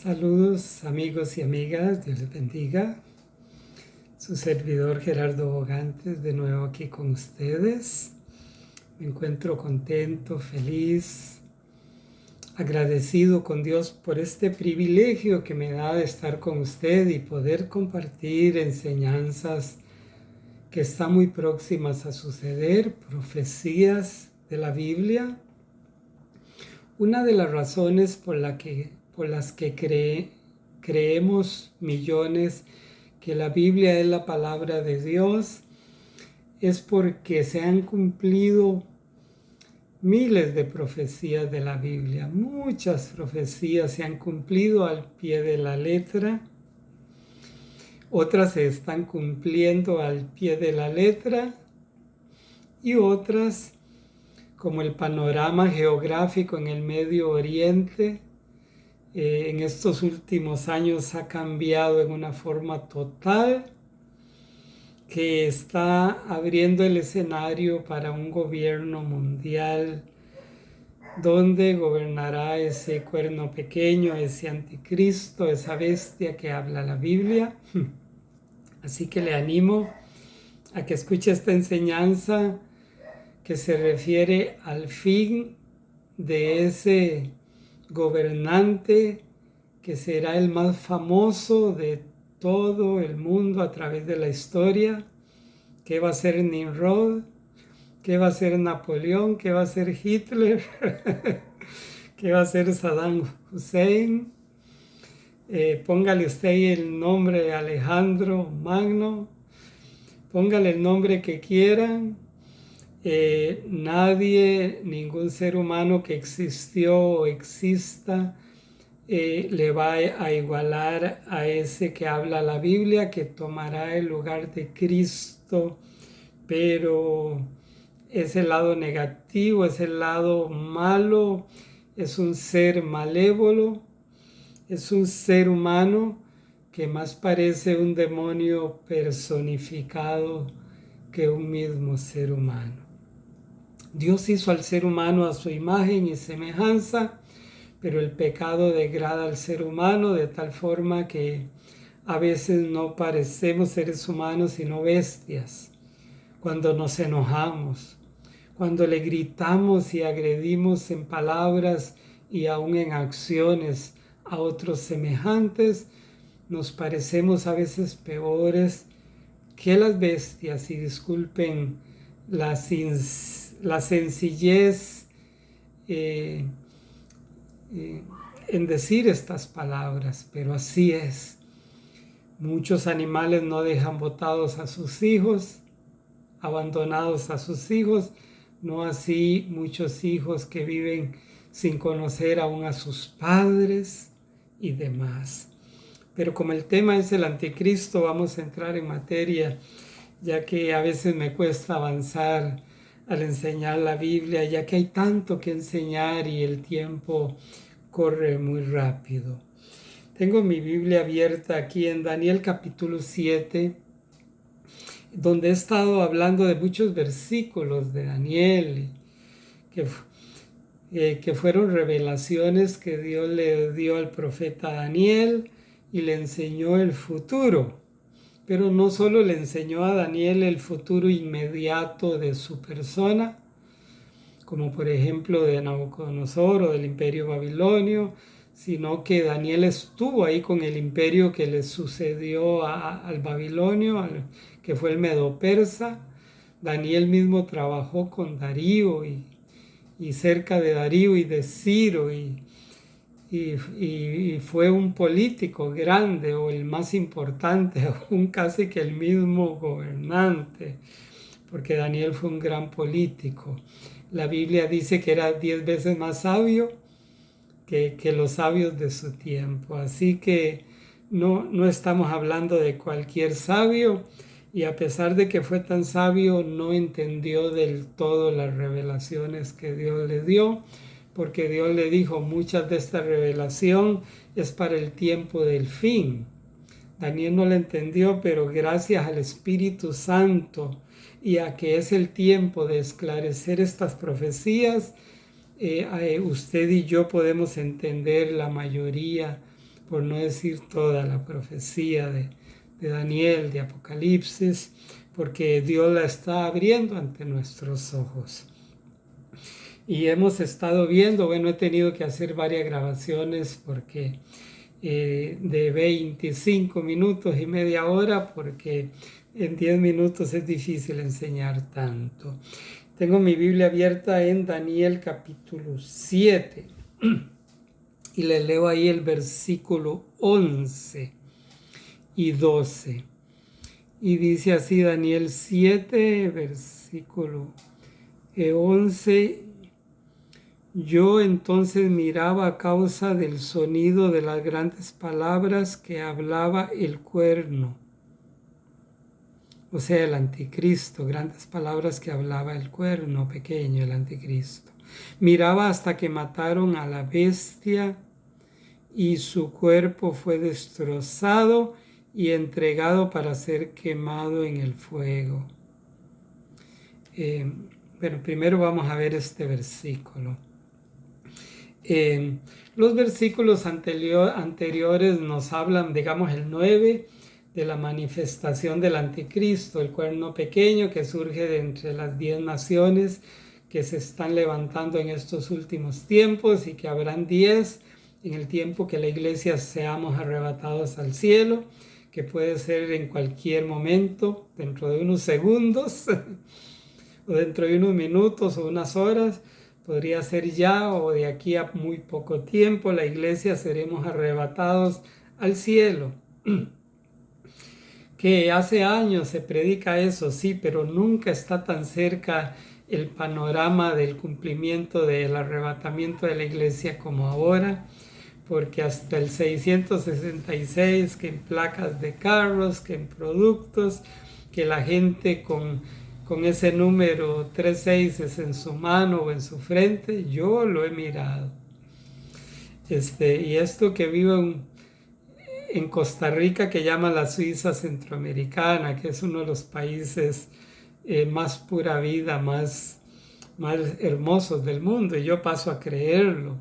Saludos amigos y amigas, Dios les bendiga. Su servidor Gerardo Bogantes de nuevo aquí con ustedes. Me encuentro contento, feliz, agradecido con Dios por este privilegio que me da de estar con usted y poder compartir enseñanzas que están muy próximas a suceder, profecías de la Biblia. Una de las razones por las que creemos millones que la Biblia es la palabra de Dios es porque se han cumplido miles de profecías de la Biblia. Muchas profecías se han cumplido al pie de la letra. Otras se están cumpliendo al pie de la letra y otras, como el panorama geográfico en el Medio Oriente, en estos últimos años ha cambiado en una forma total, que está abriendo el escenario para un gobierno mundial donde gobernará ese cuerno pequeño, ese anticristo, esa bestia que habla la Biblia. Así que le animo a que escuche esta enseñanza que se refiere al fin de ese gobernante que será el más famoso de todo el mundo a través de la historia, que va a ser Nimrod, que va a ser Napoleón, que va a ser Hitler, que va a ser Saddam Hussein. Póngale usted ahí el nombre Alejandro Magno, póngale el nombre que quieran. Nadie, ningún ser humano que existió o exista le va a igualar a ese que habla la Biblia, que tomará el lugar de Cristo, pero es el lado negativo, es el lado malo, es un ser malévolo, es un ser humano que más parece un demonio personificado que un mismo ser humano. Dios hizo al ser humano a su imagen y semejanza, pero el pecado degrada al ser humano de tal forma que a veces no parecemos seres humanos sino bestias. Cuando nos enojamos, cuando le gritamos y agredimos en palabras y aún en acciones a otros semejantes, nos parecemos a veces peores que las bestias, y disculpen la sencillez en decir estas palabras, pero así es. Muchos animales no dejan botados a sus hijos, abandonados a sus hijos, no así muchos hijos que viven sin conocer aún a sus padres y demás. Pero como el tema es el anticristo, vamos a entrar en materia, ya que a veces me cuesta avanzar al enseñar la Biblia, ya que hay tanto que enseñar y el tiempo corre muy rápido. Tengo mi Biblia abierta aquí en Daniel capítulo 7, donde he estado hablando de muchos versículos de Daniel, que fueron revelaciones que Dios le dio al profeta Daniel y le enseñó el futuro. Pero no solo le enseñó a Daniel el futuro inmediato de su persona, como por ejemplo de Nabucodonosor o del imperio babilonio, sino que Daniel estuvo ahí con el imperio que le sucedió al babilonio, que fue el medo-persa. Daniel mismo trabajó con Darío y cerca de Darío y de Ciro, y fue un político grande, o el más importante, aún casi que el mismo gobernante, porque Daniel fue un gran político. La Biblia dice que era 10 veces más sabio que los sabios de su tiempo. Así que no estamos hablando de cualquier sabio, y a pesar de que fue tan sabio, no entendió del todo las revelaciones que Dios le dio, porque Dios le dijo, muchas de esta revelación es para el tiempo del fin. Daniel no la entendió, pero gracias al Espíritu Santo y a que es el tiempo de esclarecer estas profecías, usted y yo podemos entender la mayoría por no decir toda la profecía de Daniel, de Apocalipsis, porque Dios la está abriendo ante nuestros ojos. Y hemos estado viendo, bueno, he tenido que hacer varias grabaciones porque de 25 minutos y media hora, porque en 10 minutos es difícil enseñar tanto. Tengo mi Biblia abierta en Daniel capítulo 7 y le leo ahí el versículo 11 y 12. Y dice así Daniel 7, versículo 11. Yo entonces miraba a causa del sonido de las grandes palabras que hablaba el cuerno, o sea, el anticristo, grandes palabras que hablaba el cuerno pequeño, el anticristo. Miraba hasta que mataron a la bestia y su cuerpo fue destrozado y entregado para ser quemado en el fuego. Bueno, primero vamos a ver este versículo. Los versículos anteriores nos hablan, digamos, el 9, de la manifestación del anticristo, el cuerno pequeño que surge de entre las 10 naciones que se están levantando en estos últimos tiempos, y que habrán 10 en el tiempo que la iglesia seamos arrebatados al cielo, que puede ser en cualquier momento, dentro de unos segundos, o dentro de unos minutos o unas horas. Podría ser ya o de aquí a muy poco tiempo. La iglesia seremos arrebatados al cielo. Que hace años se predica eso, sí, pero nunca está tan cerca el panorama del cumplimiento del arrebatamiento de la iglesia como ahora, porque hasta el 666, que en placas de carros, que en productos, que la gente con ese número 36 en su mano o en su frente, yo lo he mirado. Y esto que vivo en Costa Rica, que llama la Suiza centroamericana, que es uno de los países más pura vida, más hermosos del mundo, y yo paso a creerlo,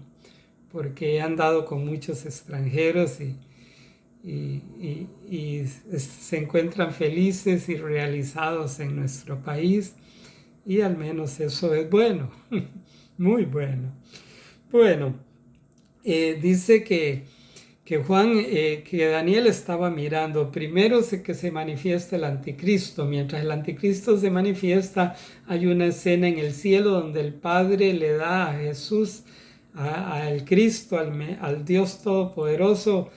porque he andado con muchos extranjeros y se encuentran felices y realizados en nuestro país, y al menos eso es bueno, muy bueno. Bueno, dice que Juan, que Daniel estaba mirando, primero que se manifiesta el anticristo. Mientras el anticristo se manifiesta, hay una escena en el cielo donde el Padre le da a Jesús, al Cristo, al Dios Todopoderoso,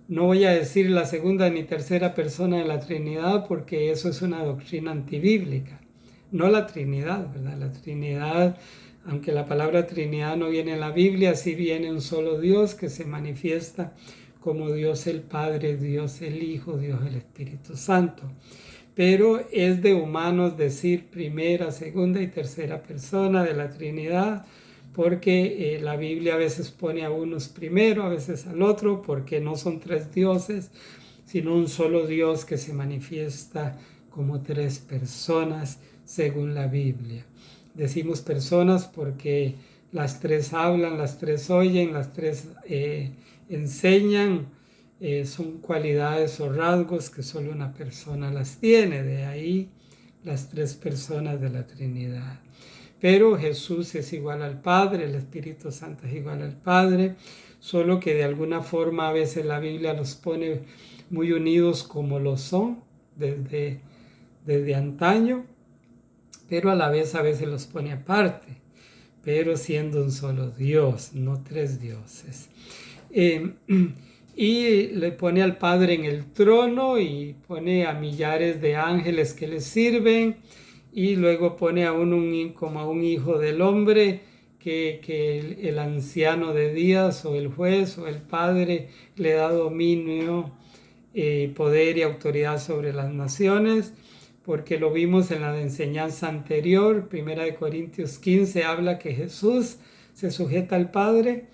no voy a decir la segunda ni tercera persona de la Trinidad, porque eso es una doctrina antibíblica. No la Trinidad, ¿verdad? La Trinidad, aunque la palabra Trinidad no viene en la Biblia, sí viene un solo Dios que se manifiesta como Dios el Padre, Dios el Hijo, Dios el Espíritu Santo. Pero es de humanos decir primera, segunda y tercera persona de la Trinidad, porque la Biblia a veces pone a unos primero, a veces al otro, porque no son tres dioses, sino un solo Dios que se manifiesta como tres personas según la Biblia. Decimos personas porque las tres hablan, las tres oyen, las tres enseñan, son cualidades o rasgos que solo una persona las tiene, de ahí las tres personas de la Trinidad. Pero Jesús es igual al Padre, el Espíritu Santo es igual al Padre, solo que de alguna forma a veces la Biblia los pone muy unidos como lo son desde antaño, pero a la vez a veces los pone aparte, pero siendo un solo Dios, no tres dioses. Y le pone al Padre en el trono y pone a millares de ángeles que le sirven, y luego pone a como a un hijo del hombre que el anciano de días o el juez o el padre le da dominio, poder y autoridad sobre las naciones, porque lo vimos en la enseñanza anterior. 1 Corintios 15 habla que Jesús se sujeta al Padre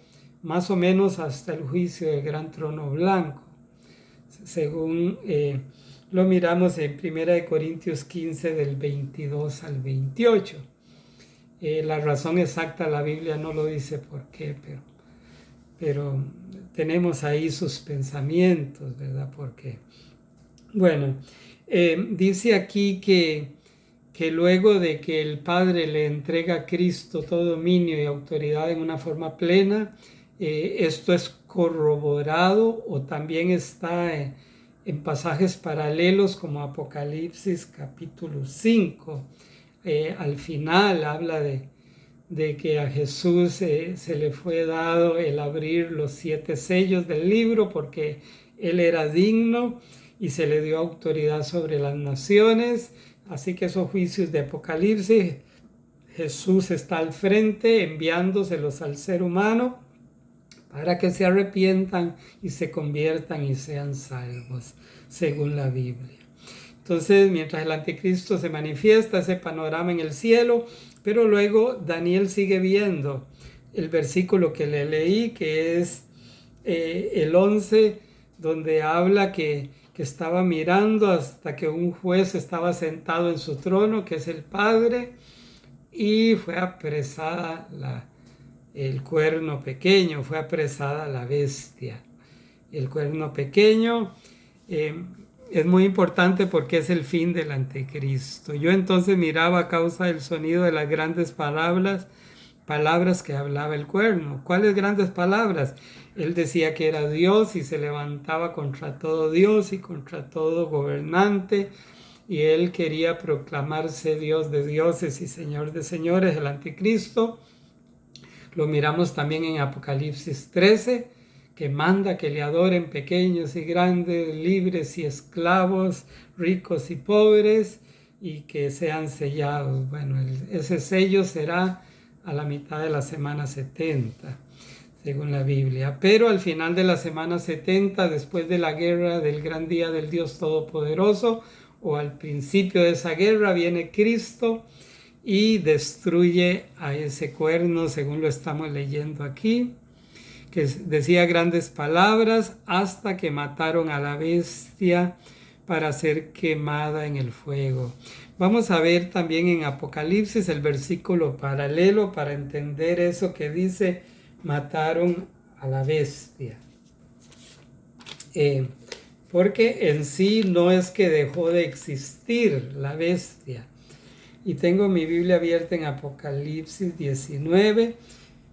más o menos hasta el juicio del gran trono blanco, según lo miramos en 1 Corintios 15 del 22 al 28. La razón exacta la Biblia no lo dice por qué, pero pero tenemos ahí sus pensamientos, ¿verdad? Porque, bueno, dice aquí que luego de que el Padre le entrega a Cristo todo dominio y autoridad en una forma plena, esto es corroborado o también está en pasajes paralelos como Apocalipsis capítulo 5. Al final habla de que a Jesús se le fue dado el abrir los 7 sellos del libro porque él era digno y se le dio autoridad sobre las naciones. Así que esos juicios de Apocalipsis, Jesús está al frente enviándoselos al ser humano para que se arrepientan y se conviertan y sean salvos, según la Biblia. Entonces, mientras el anticristo se manifiesta, ese panorama en el cielo, pero luego Daniel sigue viendo el versículo que le leí, que es el 11, donde habla que estaba mirando hasta que un juez estaba sentado en su trono, que es el Padre, y fue apresada el cuerno pequeño, fue apresada la bestia. El cuerno pequeño es muy importante porque es el fin del anticristo. Yo entonces miraba a causa del sonido de las grandes palabras que hablaba el cuerno. ¿Cuáles grandes palabras? Él decía que era Dios y se levantaba contra todo Dios y contra todo gobernante, y él quería proclamarse Dios de dioses y Señor de señores, el anticristo. Lo miramos también en Apocalipsis 13, que manda que le adoren pequeños y grandes, libres y esclavos, ricos y pobres, y que sean sellados. Bueno, ese sello será a la mitad de la semana 70, según la Biblia. Pero al final de la semana 70, después de la guerra del gran día del Dios Todopoderoso, o al principio de esa guerra, viene Cristo y destruye a ese cuerno, según lo estamos leyendo aquí, que decía grandes palabras hasta que mataron a la bestia para ser quemada en el fuego. Vamos a ver también en Apocalipsis el versículo paralelo para entender eso que dice mataron a la bestia. Porque en sí no es que dejó de existir la bestia. Y tengo mi Biblia abierta en Apocalipsis 19,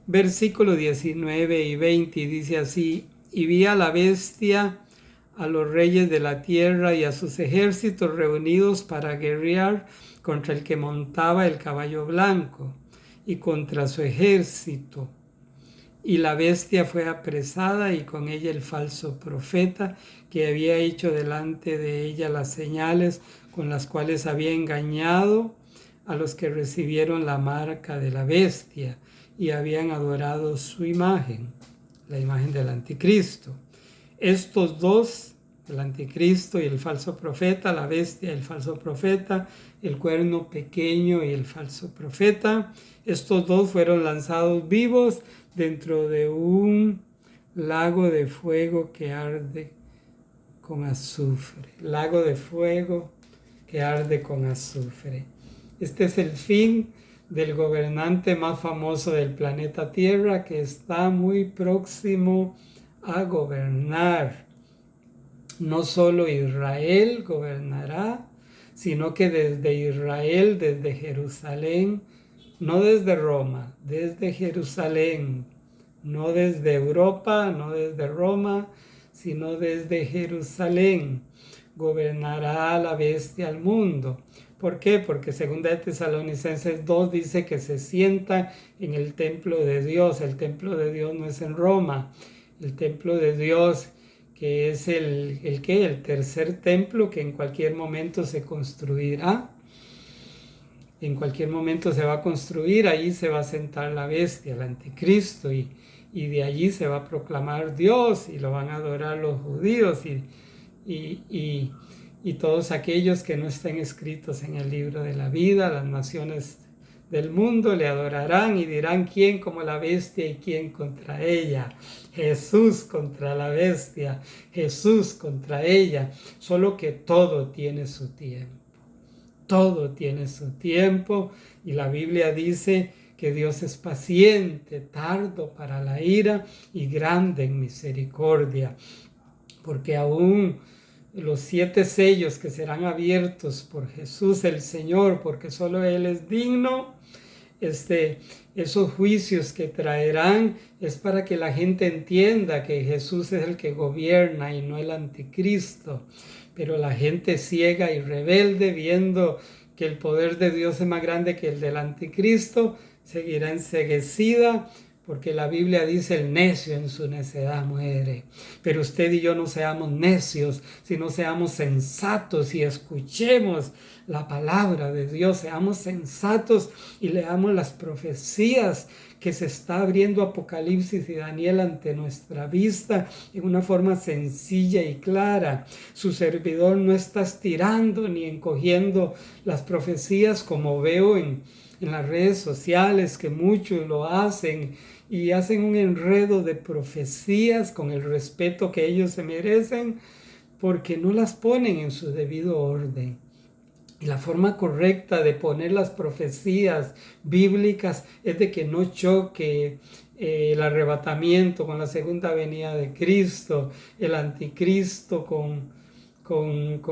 versículos 19 y 20, y dice así: y vi a la bestia, a los reyes de la tierra y a sus ejércitos reunidos para guerrear contra el que montaba el caballo blanco y contra su ejército. Y la bestia fue apresada y con ella el falso profeta que había hecho delante de ella las señales con las cuales había engañado a los que recibieron la marca de la bestia y habían adorado su imagen, la imagen del anticristo. Estos dos, el anticristo y el falso profeta, la bestia y el falso profeta, el cuerno pequeño y el falso profeta, estos dos fueron lanzados vivos dentro de un lago de fuego que arde con azufre. Lago de fuego que arde con azufre. Este es el fin del gobernante más famoso del planeta Tierra, que está muy próximo a gobernar. No solo Israel gobernará, sino que desde Israel, desde Jerusalén, no desde Roma, desde Jerusalén, no desde Europa, no desde Roma, sino desde Jerusalén, gobernará la bestia al mundo. ¿Por qué? Porque según de Tesalonicenses 2 dice que se sienta en el templo de Dios. El templo de Dios no es en Roma. El templo de Dios, que es el tercer templo que en cualquier momento se construirá. En cualquier momento se va a construir, allí se va a sentar la bestia, el anticristo, y de allí se va a proclamar Dios y lo van a adorar los judíos y todos aquellos que no estén escritos en el libro de la vida. Las naciones del mundo le adorarán y dirán: ¿quién como la bestia y quién contra ella? Jesús contra la bestia, Jesús contra ella. Solo que todo tiene su tiempo. Todo tiene su tiempo, y la Biblia dice que Dios es paciente, tardo para la ira y grande en misericordia, porque aún los 7 sellos que serán abiertos por Jesús el Señor, porque solo Él es digno, esos juicios que traerán es para que la gente entienda que Jesús es el que gobierna y no el anticristo. Pero la gente ciega y rebelde, viendo que el poder de Dios es más grande que el del anticristo, seguirá enceguecida, porque la Biblia dice: el necio en su necedad muere. Pero usted y yo no seamos necios, sino seamos sensatos y escuchemos la palabra de Dios, seamos sensatos y leamos las profecías que se está abriendo Apocalipsis y Daniel ante nuestra vista en una forma sencilla y clara. Su servidor no está estirando ni encogiendo las profecías como veo en las redes sociales, que muchos lo hacen y hacen un enredo de profecías con el respeto que ellos se merecen, porque no las ponen en su debido orden. Y la forma correcta de poner las profecías bíblicas es de que no choque el arrebatamiento con la segunda venida de Cristo, el anticristo con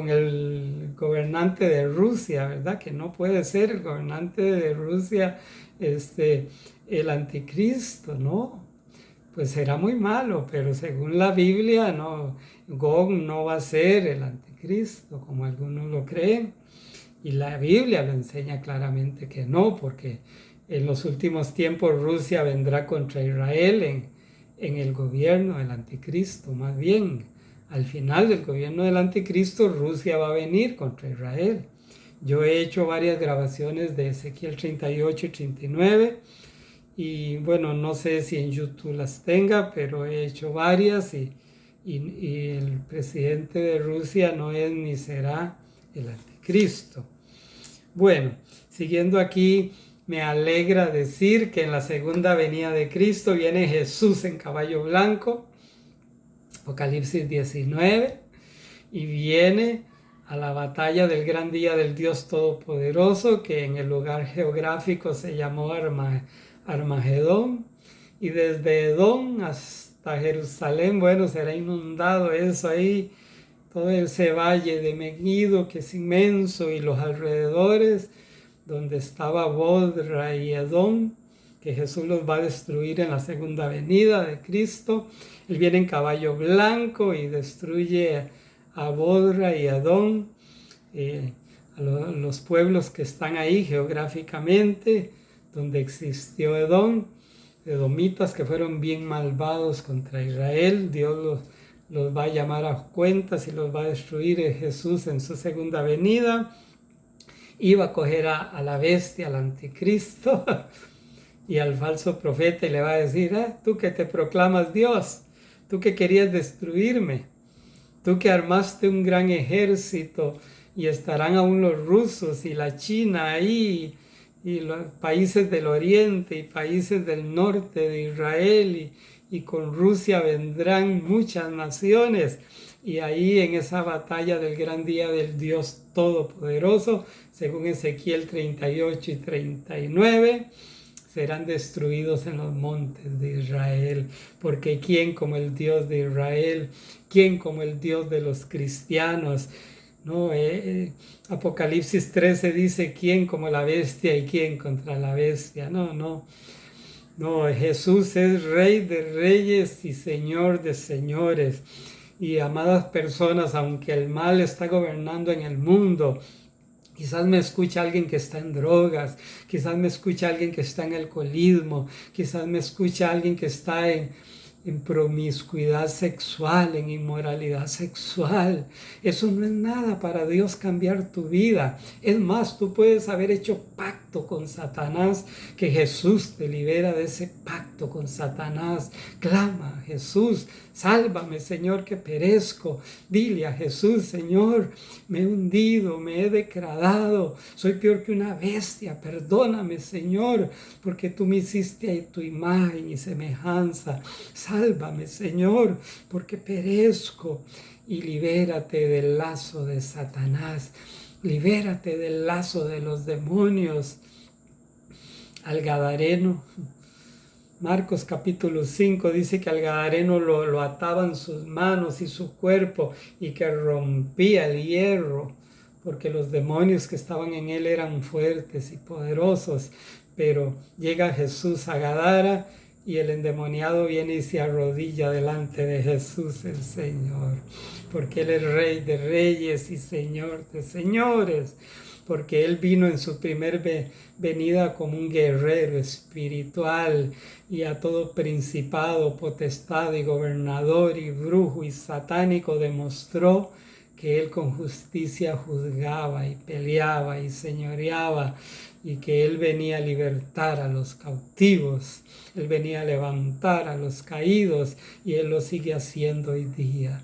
el gobernante de Rusia, ¿verdad? Que no puede ser el gobernante de Rusia el anticristo, ¿no? Pues será muy malo, pero según la Biblia, no, Gog no va a ser el anticristo, como algunos lo creen. Y la Biblia lo enseña claramente que no, porque en los últimos tiempos Rusia vendrá contra Israel en el gobierno del anticristo. Más bien, al final del gobierno del anticristo, Rusia va a venir contra Israel. Yo he hecho varias grabaciones de Ezequiel 38 y 39. Y bueno, no sé si en YouTube las tenga, pero he hecho varias y el presidente de Rusia no es ni será el anticristo. Bueno, siguiendo aquí, me alegra decir que en la segunda venida de Cristo viene Jesús en caballo blanco, Apocalipsis 19, y viene a la batalla del gran día del Dios Todopoderoso, que en el lugar geográfico se llamó Armagedón, y desde Edom hasta Jerusalén, bueno, será inundado eso ahí, todo ese valle de Megiddo que es inmenso y los alrededores, donde estaba Bodra y Edom, que Jesús los va a destruir en la segunda venida de Cristo. Él viene en caballo blanco y destruye a Bodra y Edom, a los pueblos que están ahí geográficamente, donde existió Edom, edomitas que fueron bien malvados contra Israel. Dios los va a llamar a cuentas y los va a destruir Jesús en su segunda venida. Iba a coger a la bestia, al anticristo y al falso profeta, y le va a decir: tú que te proclamas Dios, tú que querías destruirme, tú que armaste un gran ejército, y estarán aún los rusos y la China ahí, y los países del oriente y países del norte de Israel, y con Rusia vendrán muchas naciones, y ahí en esa batalla del gran día del Dios Todopoderoso, según Ezequiel 38 y 39, serán destruidos en los montes de Israel, porque ¿quién como el Dios de Israel? ¿Quién como el Dios de los cristianos? No, Apocalipsis 13 dice: ¿quién como la bestia y quién contra la bestia? No, Jesús es Rey de reyes y Señor de señores. Y amadas personas, aunque el mal está gobernando en el mundo, quizás me escucha alguien que está en drogas, quizás me escucha alguien que está en alcoholismo, quizás me escucha alguien que está en promiscuidad sexual, en inmoralidad sexual. Eso no es nada para Dios cambiar tu vida. Es más, tú puedes haber hecho pacto con Satanás, que Jesús te libera de ese pacto con Satanás. Clama: Jesús, sálvame, Señor, que perezco. Dile a Jesús: Señor, me he hundido, me he degradado, soy peor que una bestia, perdóname, Señor, porque tú me hiciste a tu imagen y semejanza. Sálvame, Señor, porque perezco. Y libérate del lazo de Satanás, libérate del lazo de los demonios. al Gadareno. Marcos capítulo 5 dice que al Gadareno lo ataban sus manos y su cuerpo y que rompía el hierro, porque los demonios que estaban en él eran fuertes y poderosos. Pero llega Jesús a Gadara y el endemoniado viene y se arrodilla delante de Jesús el Señor, porque Él es Rey de Reyes y Señor de Señores, porque Él vino en su primer venida como un guerrero espiritual y a todo principado, potestad y gobernador y brujo y satánico demostró que Él con justicia juzgaba y peleaba y señoreaba, y que Él venía a libertar a los cautivos, Él venía a levantar a los caídos, y Él lo sigue haciendo hoy día.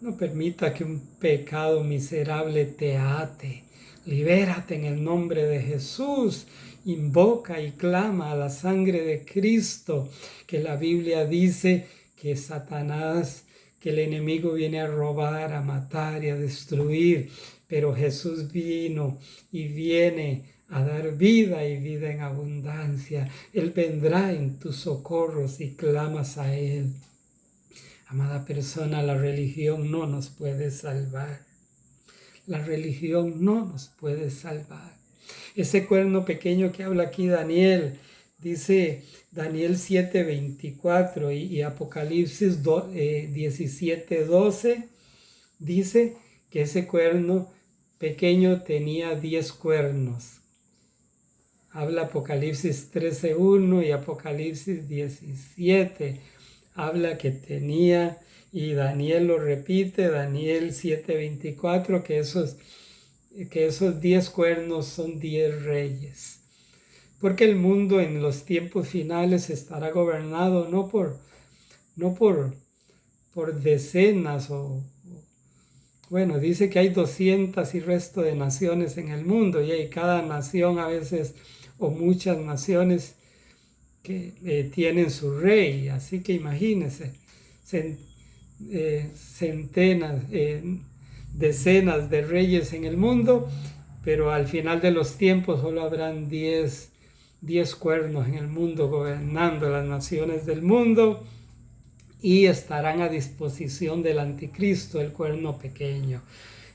No permita que un pecado miserable te ate. Libérate en el nombre de Jesús. Invoca y clama a la sangre de Cristo, que la Biblia dice que Satanás, que el enemigo viene a robar, a matar y a destruir, pero Jesús vino y viene a dar vida y vida en abundancia. Él vendrá en tus socorros y clamas a Él. Amada persona, la religión no nos puede salvar. La religión no nos puede salvar. Ese cuerno pequeño que habla aquí Daniel, dice Daniel 7:24 y Apocalipsis 17:12, dice que ese cuerno pequeño tenía 10 cuernos. Habla Apocalipsis 13:1 y Apocalipsis 17. Habla que tenía, y Daniel lo repite, Daniel 7:24, que esos 10 cuernos son 10 reyes. Porque el mundo en los tiempos finales estará gobernado no por decenas bueno, dice que hay 200 y resto de naciones en el mundo, y hay cada nación a veces, o muchas naciones que tienen su rey. Así que imagínense, centenas, decenas de reyes en el mundo, pero al final de los tiempos solo habrán 10 cuernos en el mundo gobernando las naciones del mundo, y estarán a disposición del anticristo, el cuerno pequeño.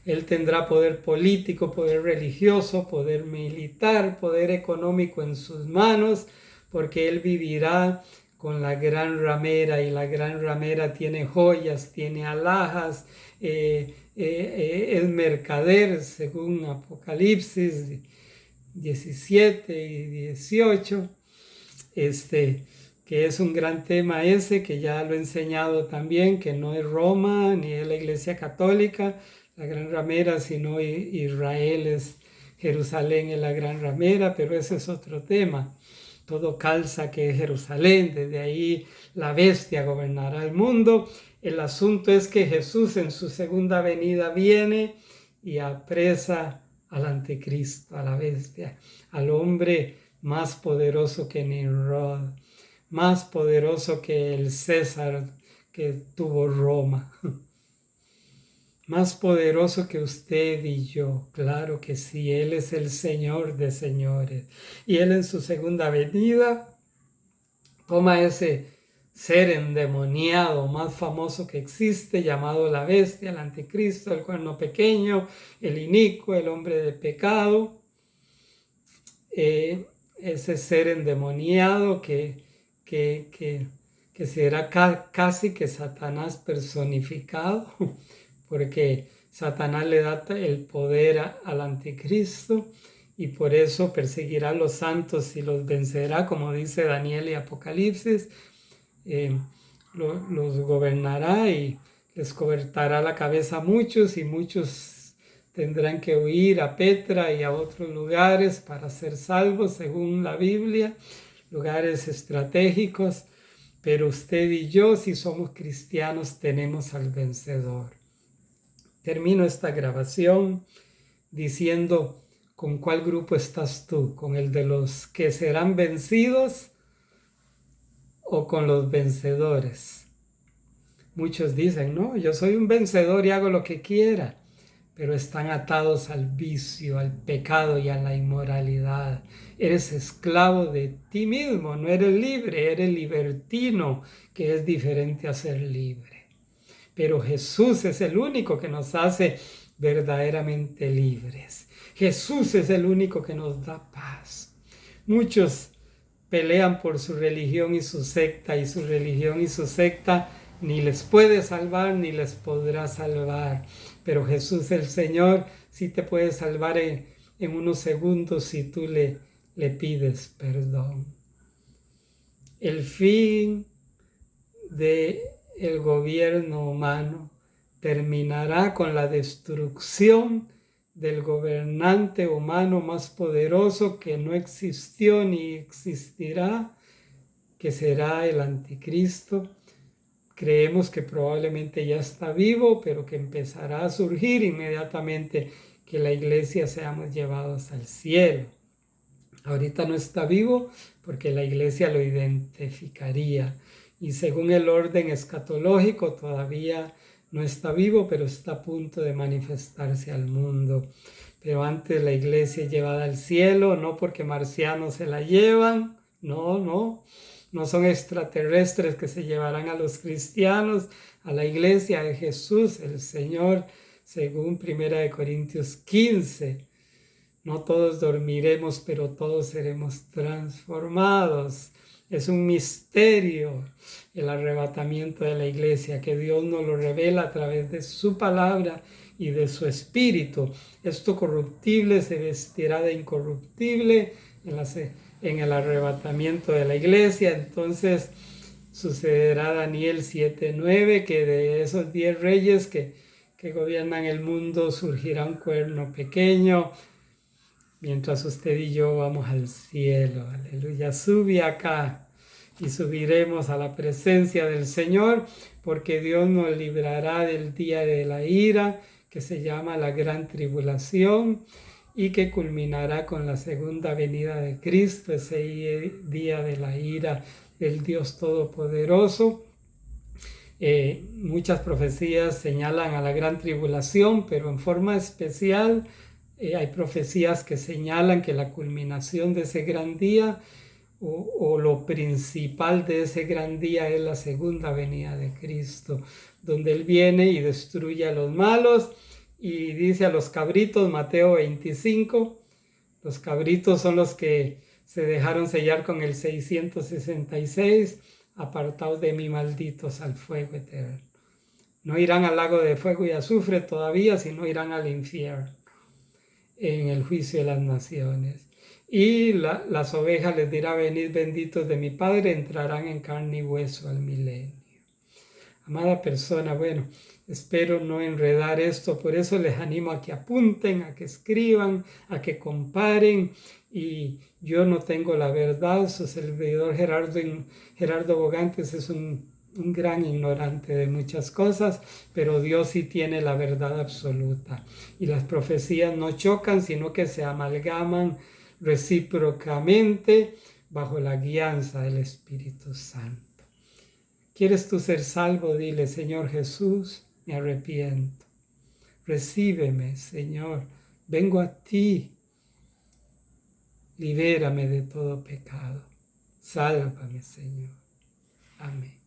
Él tendrá poder político, poder religioso, poder militar, poder económico en sus manos, porque él vivirá con la gran ramera, y la gran ramera tiene joyas, tiene alhajas, es mercader, según Apocalipsis 17 y 18, que es un gran tema ese, que ya lo he enseñado también, que no es Roma ni es la Iglesia Católica la gran ramera, sino Israel es Jerusalén, es la gran ramera, pero ese es otro tema. Todo calza que es Jerusalén, desde ahí la bestia gobernará el mundo. El asunto es que Jesús en su segunda venida viene y apresa al anticristo, a la bestia, al hombre más poderoso que Nimrod, más poderoso que el César que tuvo Roma, más poderoso que usted y yo. Claro que sí, Él es el Señor de señores, y Él en su segunda venida toma ese ser endemoniado más famoso que existe, llamado la bestia, el anticristo, el cuerno pequeño, el inicuo, el hombre de pecado, ese ser endemoniado que será casi que Satanás personificado, porque Satanás le da el poder al anticristo, y por eso perseguirá a los santos y los vencerá, como dice Daniel y Apocalipsis. Los gobernará y les cortará la cabeza a muchos, y muchos tendrán que huir a Petra y a otros lugares para ser salvos, según la Biblia, lugares estratégicos. Pero usted y yo, si somos cristianos, tenemos al vencedor. Termino esta grabación diciendo: ¿con cuál grupo estás tú? ¿Con el de los que serán vencidos o con los vencedores? Muchos dicen: no, yo soy un vencedor y hago lo que quiera. pero están atados al vicio, al pecado y a la inmoralidad. Eres esclavo de ti mismo, no eres libre, eres libertino, que es diferente a ser libre. Pero Jesús es el único que nos hace verdaderamente libres. Jesús es el único que nos da paz. Muchos pelean por su religión y su secta, y su religión y su secta ni les puede salvar ni les podrá salvar. Pero Jesús el Señor sí te puede salvar en unos segundos si tú le pides perdón. El fin del gobierno humano terminará con la destrucción del gobernante humano más poderoso que no existió ni existirá, que será el anticristo. Creemos que probablemente ya está vivo, pero que empezará a surgir inmediatamente que la iglesia seamos llevados al cielo. Ahorita no está vivo porque la iglesia lo identificaría. Y según el orden escatológico todavía no está vivo, pero está a punto de manifestarse al mundo. Pero antes la iglesia es llevada al cielo, no porque marcianos se la llevan, no son extraterrestres que se llevarán a los cristianos, a la iglesia de Jesús, el Señor, según 1 Corintios 15. No todos dormiremos, pero todos seremos transformados. Es un misterio el arrebatamiento de la iglesia, que Dios nos lo revela a través de su palabra y de su espíritu. Esto corruptible se vestirá de incorruptible en el arrebatamiento de la iglesia. Entonces sucederá Daniel 7:9, que de esos 10 reyes que gobiernan el mundo surgirá un cuerno pequeño, mientras usted y yo vamos al cielo. Aleluya. Sube acá y subiremos a la presencia del Señor, porque Dios nos librará del día de la ira, que se llama la gran tribulación, y que culminará con la segunda venida de Cristo, ese día de la ira del Dios Todopoderoso. Muchas profecías señalan a la gran tribulación, pero en forma especial hay profecías que señalan que la culminación de ese gran día o lo principal de ese gran día es la segunda venida de Cristo, donde Él viene y destruye a los malos y dice a los cabritos, Mateo 25, los cabritos son los que se dejaron sellar con el 666, apartados de mí, malditos, al fuego eterno. No irán al lago de fuego y azufre todavía, sino irán al infierno en el juicio de las naciones. Y las ovejas les dirá: venid benditos de mi Padre, entrarán en carne y hueso al milenio. Amada persona, bueno, espero no enredar esto, por eso les animo a que apunten, a que escriban, a que comparen. Y yo no tengo la verdad, su servidor Gerardo Bogantes es un gran ignorante de muchas cosas, pero Dios sí tiene la verdad absoluta. Y las profecías no chocan, sino que se amalgaman recíprocamente bajo la guianza del Espíritu Santo. ¿Quieres tú ser salvo? Dile: Señor Jesús, me arrepiento. Recíbeme, Señor. Vengo a ti. Libérame de todo pecado. Sálvame, Señor. Amén.